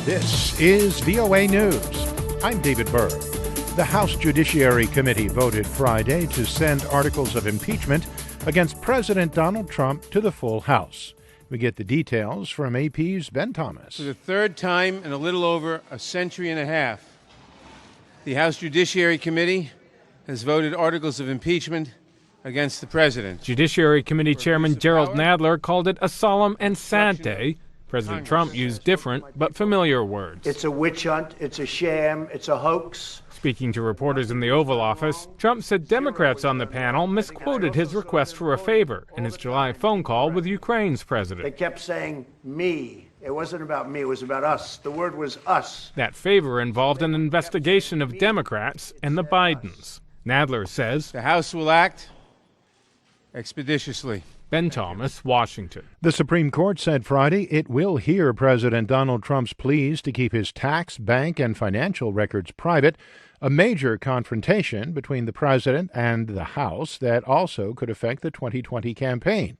This is VOA News. I'm David Byrd. The House Judiciary Committee voted Friday to send articles of impeachment against President Donald Trump to the full House. We get the details from AP's Ben Thomas. For the third time in a little over a century and a half, the House Judiciary Committee has voted articles of impeachment against the president. Judiciary Committee Chairman Jerrold Nadler called it a solemn and sad day. President Trump used different but familiar words. It's a witch hunt, it's a sham, it's a hoax. Speaking to reporters in the Oval Office, Trump said Democrats on the panel misquoted his request for a favor in his July phone call with Ukraine's president. They kept saying me. It wasn't about me, it was about us. The word was us. That favor involved an investigation of Democrats and the Bidens. Nadler says the House will act expeditiously. Ben Thomas, Washington. The Supreme Court said Friday it will hear President Donald Trump's pleas to keep his tax, bank, and financial records private, a major confrontation between the president and the House that also could affect the 2020 campaign.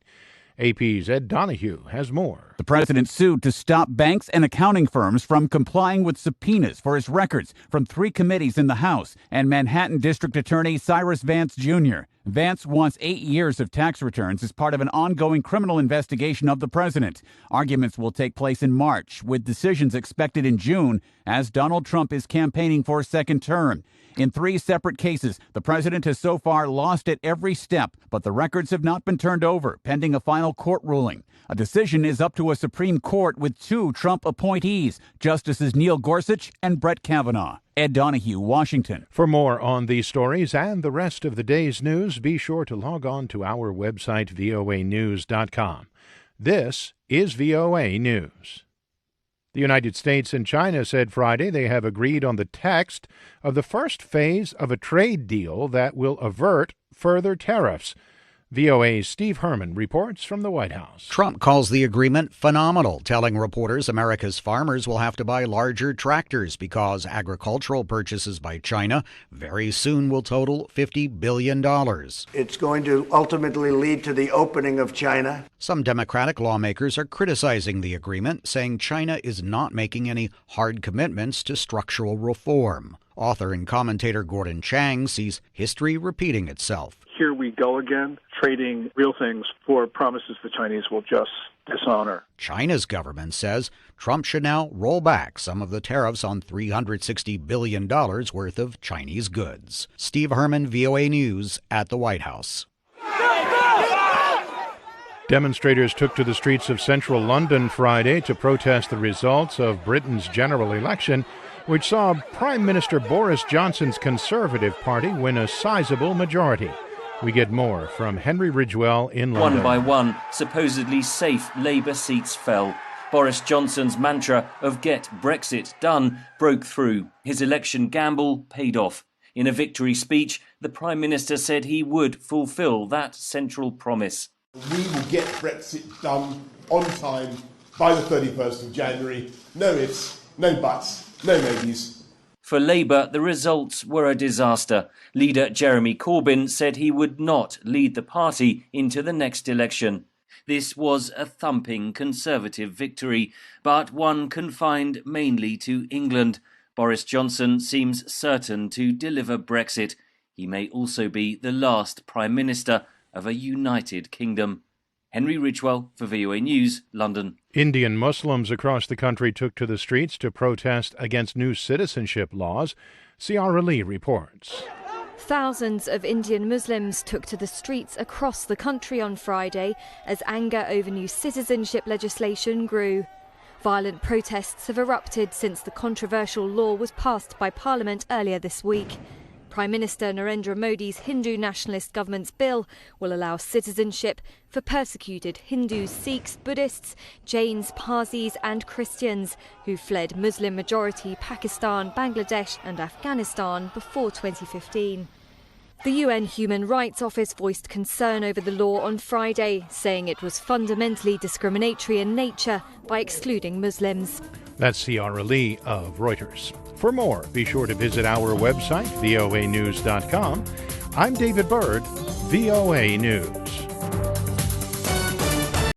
AP's Ed Donahue has more. The president sued to stop banks and accounting firms from complying with subpoenas for his records from 3 committees in the House and Manhattan District Attorney Cyrus Vance Jr. Vance wants 8 years of tax returns as part of an ongoing criminal investigation of the president. Arguments will take place in March, with decisions expected in June as Donald Trump is campaigning for a second term. In 3 separate cases, the president has so far lost at every step, but the records have not been turned over, pending a final court ruling. A decision is up to a Supreme Court with 2 Trump appointees, Justices Neil Gorsuch and Brett Kavanaugh. Ed Donahue, Washington. For more on these stories and the rest of the day's news, be sure to log on to our website, voanews.com. This is VOA News. The United States and China said Friday they have agreed on the text of the first phase of a trade deal that will avert further tariffs. VOA's Steve Herman reports from the White House. Trump calls the agreement phenomenal, telling reporters America's farmers will have to buy larger tractors because agricultural purchases by China very soon will total $50 billion. It's going to ultimately lead to the opening of China. Some Democratic lawmakers are criticizing the agreement, saying China is not making any hard commitments to structural reform. Author and commentator Gordon Chang sees history repeating itself. Here we go again, trading real things for promises the Chinese will just dishonor. China's government says Trump should now roll back some of the tariffs on $360 billion worth of Chinese goods. Steve Herman, VOA News, at the White House. Demonstrators took to the streets of central London Friday to protest the results of Britain's general election, which saw Prime Minister Boris Johnson's Conservative Party win a sizable majority. We get more from Henry Ridgwell in London. One by one, supposedly safe Labour seats fell. Boris Johnson's mantra of "Get Brexit Done" broke through. His election gamble paid off. In a victory speech, the Prime Minister said he would fulfil that central promise. We will get Brexit done on time by the 31st of January. No ifs, no buts, no maybes. For Labour, the results were a disaster. Leader Jeremy Corbyn said he would not lead the party into the next election. This was a thumping Conservative victory, but one confined mainly to England. Boris Johnson seems certain to deliver Brexit. He may also be the last Prime Minister of a united kingdom. Henry Ridgwell for VOA News, London. Indian Muslims across the country took to the streets to protest against new citizenship laws. Ciara Lee reports. Thousands of Indian Muslims took to the streets across the country on Friday as anger over new citizenship legislation grew. Violent protests have erupted since the controversial law was passed by Parliament earlier this week. Prime Minister Narendra Modi's Hindu nationalist government's bill will allow citizenship for persecuted Hindus, Sikhs, Buddhists, Jains, Parsis and Christians who fled Muslim-majority Pakistan, Bangladesh and Afghanistan before 2015. The UN Human Rights Office voiced concern over the law on Friday, saying it was fundamentally discriminatory in nature by excluding Muslims. That's Ciara Lee of Reuters. For more, be sure to visit our website, voanews.com. I'm David Byrd, VOA News.